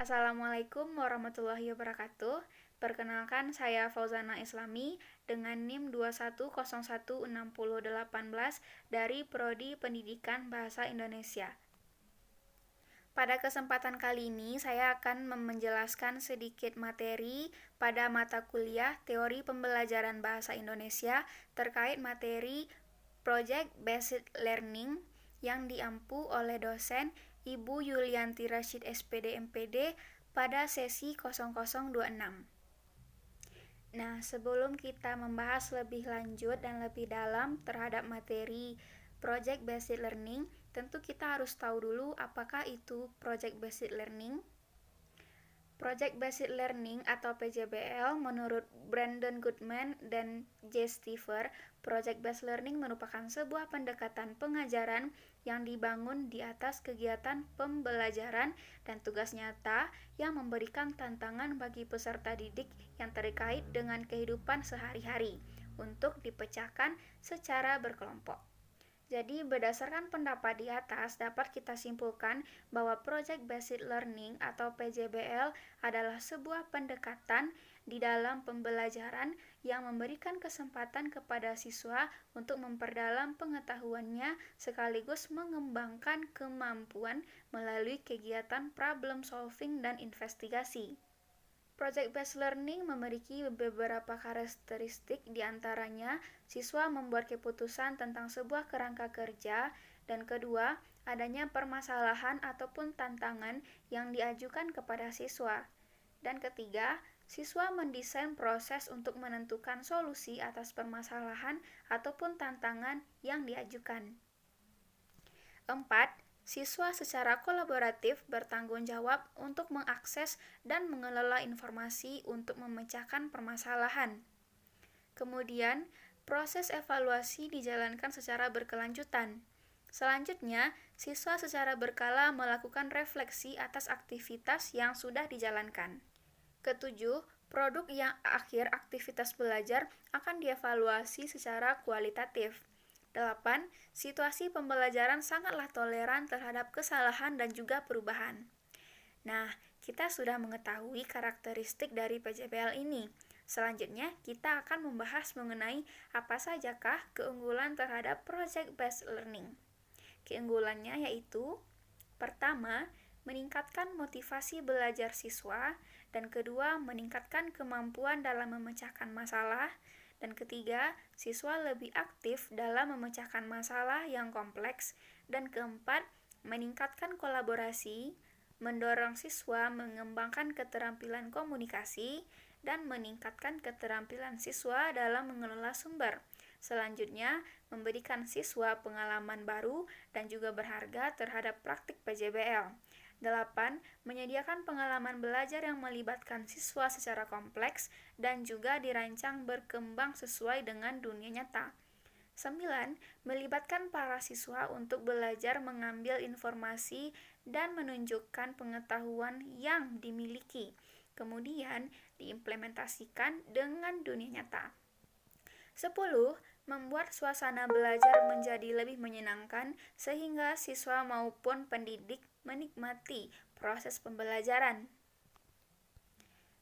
Assalamualaikum warahmatullahi wabarakatuh. Perkenalkan, saya Fauzana Islami dengan NIM 2101618 dari Prodi Pendidikan Bahasa Indonesia. Pada kesempatan kali ini, saya akan menjelaskan sedikit materi pada mata kuliah Teori Pembelajaran Bahasa Indonesia terkait materi Project Based Learning yang diampu oleh dosen Ibu Yulianti Rashid SPD MPD pada sesi 0026. Nah, sebelum kita membahas lebih lanjut dan lebih dalam terhadap materi Project Based Learning, tentu kita harus tahu dulu apakah itu Project Based Learning. Project Based Learning atau PJBL menurut Brandon Goodman dan J. Stiver, Project Based Learning merupakan sebuah pendekatan pengajaran yang dibangun di atas kegiatan pembelajaran dan tugas nyata yang memberikan tantangan bagi peserta didik yang terkait dengan kehidupan sehari-hari untuk dipecahkan secara berkelompok. Jadi, berdasarkan pendapat di atas, dapat kita simpulkan bahwa Project Based Learning atau PJBL adalah sebuah pendekatan di dalam pembelajaran yang memberikan kesempatan kepada siswa untuk memperdalam pengetahuannya sekaligus mengembangkan kemampuan melalui kegiatan problem solving dan investigasi. Project Based Learning memiliki beberapa karakteristik, diantaranya siswa membuat keputusan tentang sebuah kerangka kerja, dan kedua, adanya permasalahan ataupun tantangan yang diajukan kepada siswa. Dan ketiga, siswa mendesain proses untuk menentukan solusi atas permasalahan ataupun tantangan yang diajukan. 4. Siswa secara kolaboratif bertanggung jawab untuk mengakses dan mengelola informasi untuk memecahkan permasalahan. Kemudian, proses evaluasi dijalankan secara berkelanjutan. Selanjutnya, siswa secara berkala melakukan refleksi atas aktivitas yang sudah dijalankan. Ketujuh, produk yang akhir aktivitas belajar akan dievaluasi secara kualitatif. 8. Situasi pembelajaran sangatlah toleran terhadap kesalahan dan juga perubahan. Nah, kita sudah mengetahui karakteristik dari PJBL ini. Selanjutnya, kita akan membahas mengenai apa sajakah keunggulan terhadap Project Based Learning. Keunggulannya yaitu, pertama, meningkatkan motivasi belajar siswa, dan kedua, meningkatkan kemampuan dalam memecahkan masalah, dan ketiga, siswa lebih aktif dalam memecahkan masalah yang kompleks, dan keempat, meningkatkan kolaborasi, mendorong siswa mengembangkan keterampilan komunikasi, dan meningkatkan keterampilan siswa dalam mengelola sumber. Selanjutnya, memberikan siswa pengalaman baru dan juga berharga terhadap praktik PJBL. 8. Menyediakan pengalaman belajar yang melibatkan siswa secara kompleks dan juga dirancang berkembang sesuai dengan dunia nyata. 9. Melibatkan para siswa untuk belajar mengambil informasi dan menunjukkan pengetahuan yang dimiliki, kemudian diimplementasikan dengan dunia nyata. 10. Membuat suasana belajar menjadi lebih menyenangkan sehingga siswa maupun pendidik menikmati proses pembelajaran.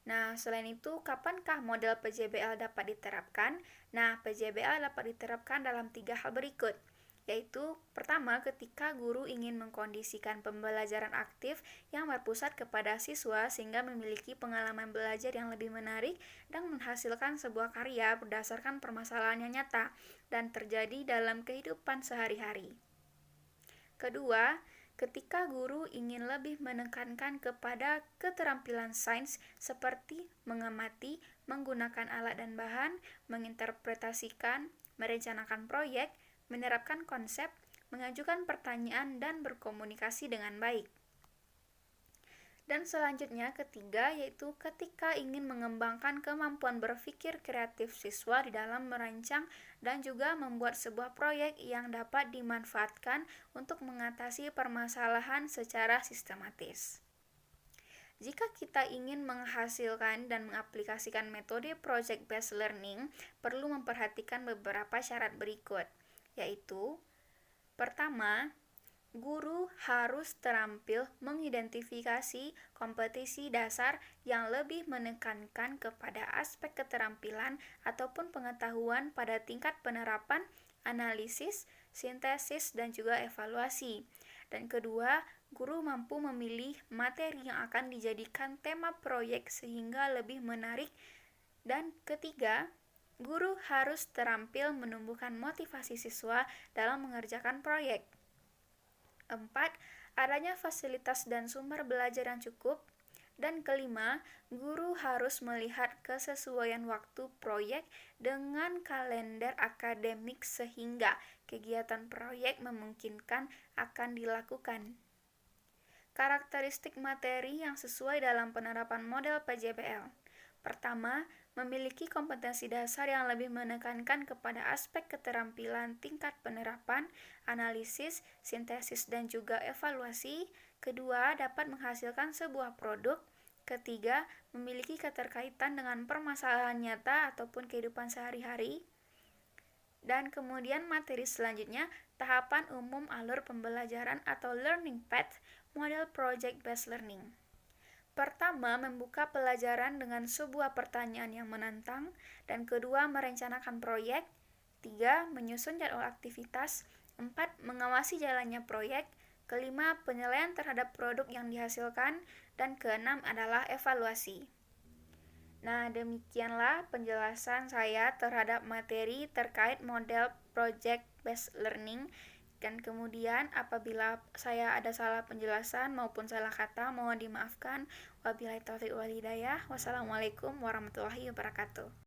Nah, selain itu, kapankah model PJBL dapat diterapkan? Nah, PJBL dapat diterapkan dalam 3 hal berikut, yaitu pertama, ketika guru ingin mengkondisikan pembelajaran aktif yang berpusat kepada siswa sehingga memiliki pengalaman belajar yang lebih menarik dan menghasilkan sebuah karya berdasarkan permasalahan yang nyata dan terjadi dalam kehidupan sehari-hari. Kedua, ketika guru ingin lebih menekankan kepada keterampilan sains seperti mengamati, menggunakan alat dan bahan, menginterpretasikan, merencanakan proyek, menerapkan konsep, mengajukan pertanyaan, dan berkomunikasi dengan baik. Dan selanjutnya ketiga, yaitu ketika ingin mengembangkan kemampuan berpikir kreatif siswa di dalam merancang dan juga membuat sebuah proyek yang dapat dimanfaatkan untuk mengatasi permasalahan secara sistematis. Jika kita ingin menghasilkan dan mengaplikasikan metode Project Based Learning, perlu memperhatikan beberapa syarat berikut, yaitu pertama, Guru harus terampil mengidentifikasi kompetisi dasar yang lebih menekankan kepada aspek keterampilan ataupun pengetahuan pada tingkat penerapan, analisis, sintesis, dan juga evaluasi. Dan kedua, guru mampu memilih materi yang akan dijadikan tema proyek sehingga lebih menarik. Dan ketiga, guru harus terampil menumbuhkan motivasi siswa dalam mengerjakan proyek. 4. Adanya fasilitas dan sumber belajar yang cukup. Dan kelima, guru harus melihat kesesuaian waktu proyek dengan kalender akademik sehingga kegiatan proyek memungkinkan akan dilakukan. Karakteristik materi yang sesuai dalam penerapan model PJBL. Pertama, memiliki kompetensi dasar yang lebih menekankan kepada aspek keterampilan tingkat penerapan, analisis, sintesis, dan juga evaluasi. Kedua, dapat menghasilkan sebuah produk. Ketiga, memiliki keterkaitan dengan permasalahan nyata ataupun kehidupan sehari-hari. Dan kemudian materi selanjutnya, tahapan umum alur pembelajaran atau learning path, model project-based learning. Pertama, membuka pelajaran dengan sebuah pertanyaan yang menantang. Dan kedua, merencanakan proyek. 3. Menyusun jadwal aktivitas. 4. Mengawasi jalannya proyek. Kelima, penilaian terhadap produk yang dihasilkan. Dan keenam adalah evaluasi. Nah, demikianlah penjelasan saya terhadap materi terkait model project-based learning. Dan kemudian apabila saya ada salah penjelasan maupun salah kata, mohon dimaafkan. Wabillahi taufiq wal hidayah. Wassalamualaikum warahmatullahi wabarakatuh.